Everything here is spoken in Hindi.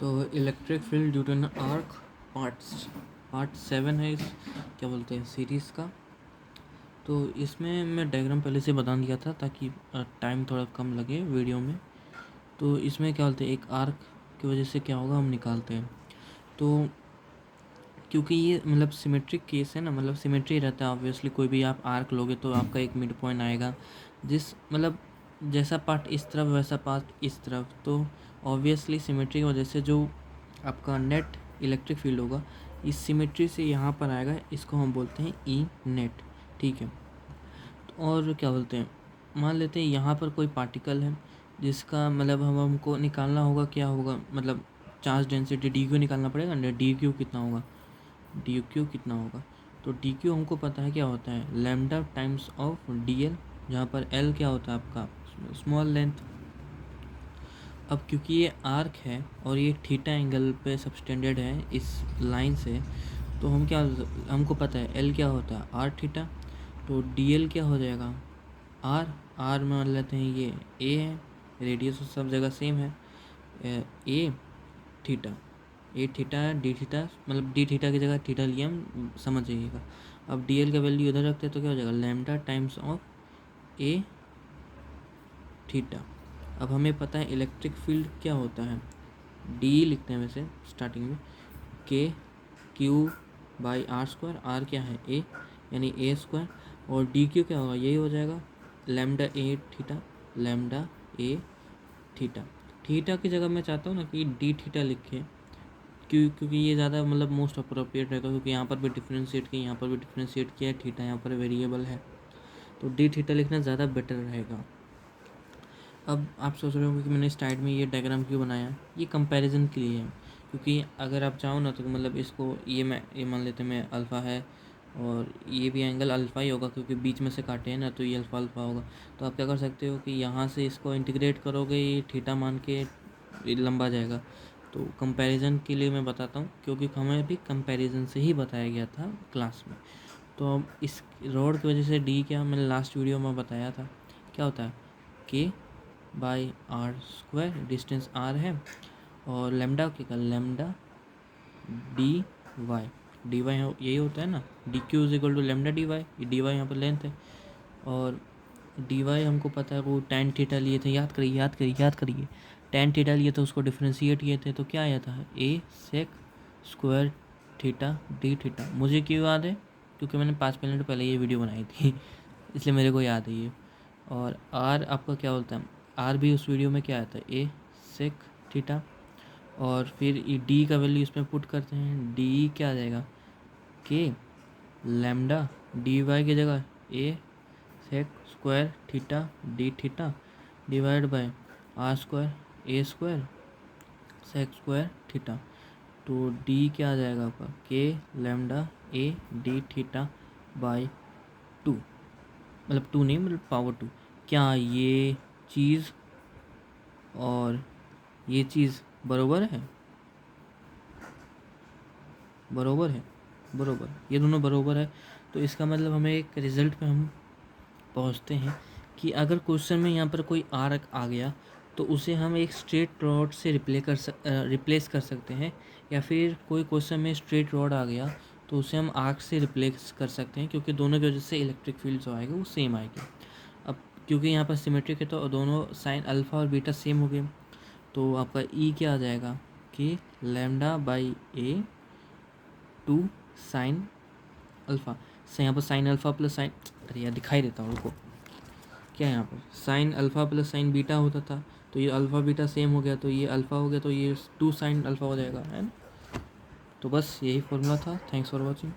तो electric field due to an arc part 7 है इस क्या बोलते हैं सीरीज़ का। तो इसमें मैं डायग्राम पहले से बता दिया था ताकि टाइम थोड़ा कम लगे वीडियो में। तो इसमें क्या बोलते हैं एक आर्क की वजह से क्या होगा हम निकालते हैं। तो क्योंकि ये मतलब सिमेट्रिक केस है ना, मतलब सिमेट्री रहता है ऑब्वियसली। कोई भी आप आर्क लोगे तो आपका एक मिड पॉइंट आएगा, जिस मतलब जैसा पार्ट इस तरफ वैसा पार्ट इस तरफ। तो ऑब्वियसली सिमेट्री की वजह से जो आपका नेट इलेक्ट्रिक फील्ड होगा इस सिमेट्री से यहाँ पर आएगा, इसको हम बोलते हैं ई नेट। ठीक है। और क्या बोलते हैं, मान लेते हैं यहाँ पर कोई पार्टिकल है जिसका मतलब हमको निकालना होगा, क्या होगा मतलब चार्ज डेंसिटी डी क्यू निकालना पड़ेगा। डी क्यू कितना होगा, डी क्यू कितना होगा। तो डी क्यू हमको पता है क्या होता है, lambda times of D L, जहाँ पर एल क्या होता है आपका स्मॉल लेंथ। अब क्योंकि ये आर्क है और ये थीटा एंगल पे सबटेंडेड है इस लाइन से, तो हम क्या हमको पता है एल क्या होता है आर थीटा। तो डी एल क्या हो जाएगा आर मान लेते हैं ये ए है, रेडियस सब जगह सेम है, ए थीटा। ए थीटा है, डी थीटा मतलब डी थीटा की जगह थीटा लिया हम, समझ जाइएगा। अब डी एल का वैल्यू उधर रखते हैं तो क्या हो जाएगा lambda times of A theta. अब हमें पता है इलेक्ट्रिक फील्ड क्या होता है, डी लिखते हैं वैसे स्टार्टिंग में, k q by R square. R क्या है ए, यानी ए स्क्वायर। और डी क्यू क्या होगा, यही हो जाएगा lambda a theta, lambda a theta. Theta की जगह मैं चाहता हूँ ना कि डी थीटा लिखें, क्योंकि ये ज़्यादा मतलब मोस्ट अप्रोप्रिएट रहेगा, क्योंकि यहाँ पर भी डिफ्रेंशिएट किया, यहाँ पर भी डिफ्रेंशिएट किया है, थीटा यहाँ पर वेरिएबल है, तो डी थीटा लिखना ज़्यादा बेटर रहेगा। अब आप सोच रहे होंगे कि मैंने स्टार्ट में ये डायग्राम क्यों बनाया, ये कंपैरिजन के लिए है। क्योंकि अगर आप चाहो ना तो मतलब इसको ये मान लेते मैं अल्फ़ा है और ये भी एंगल अल्फ़ा ही होगा, क्योंकि बीच में से काटे हैं ना, तो ये अल्फ़ा अल्फ़ा होगा। तो आप क्या कर सकते हो कि यहाँ से इसको इंटीग्रेट करोगे, ये थीटा मान के ये लंबा जाएगा। तो कंपैरिजन के लिए मैं बताता हूँ, क्योंकि हमें भी कंपैरिजन से ही बताया गया था क्लास में। तो अब इस रॉड की वजह से डी क्या मैंने लास्ट वीडियो में बताया था क्या होता है, k by R square, distance R है, और लेमडा क्या लेमडा डी वाई यही होता है ना, d q is equal to lambda d y यहाँ पर लेंथ है। और डी वाई हमको पता है वो टेन थीटा लिए थे, याद करिए टेन थीटा लिए थे, उसको डिफ्रेंशिएट किए थे तो क्या आया था a sec square theta d theta. मुझे क्यों याद है, क्योंकि मैंने 5 मिनट पहले ये वीडियो बनाई थी इसलिए मेरे को याद है ये। और आर आपका क्या बोलता है, आर भी उस वीडियो में क्या आता है ए सेक थीटा। और फिर ये डी का वैल्यू इसमें पुट करते हैं, डी क्या आ जाएगा के लैम्डा डी वाई की जगह a sec square theta d theta divide by r square a square sec square theta. तो डी क्या आ जाएगा आपका के lambda a d theta by 2, मतलब 2 नहीं मतलब पावर 2। क्या ये चीज़ और ये चीज़ बरोबर है, बरोबर ये दोनों बरोबर है। तो इसका मतलब हमें एक रिज़ल्ट पे हम पहुंचते हैं कि अगर क्वेश्चन में यहाँ पर कोई आर्क आ गया तो उसे हम एक स्ट्रेट रॉड से रिप्लेस कर सकते हैं, या फिर कोई क्वेश्चन में स्ट्रेट रॉड आ गया तो उसे हम आर्क से रिप्लेस कर सकते हैं, क्योंकि दोनों की वजह से इलेक्ट्रिक फील्ड जो आएगा वो सेम आएगी। अब क्योंकि यहाँ पर सिमेट्रिक है तो दोनों साइन अल्फ़ा और बीटा सेम हो गए, तो आपका ई क्या आ जाएगा कि lambda by A 2 sine alpha से, यहाँ पर साइन अल्फ़ा प्लस साइन, अरे यार दिखाई देता हूँ रुको, क्या यहाँ पर sine alpha plus sign beta होता था, तो ये अल्फ़ा बीटा सेम हो गया, तो ये अल्फ़ा हो गया, तो ये 2 साइन अल्फ़ा हो जाएगा, है ना। तो बस यही फॉर्मूला था। Thanks for watching.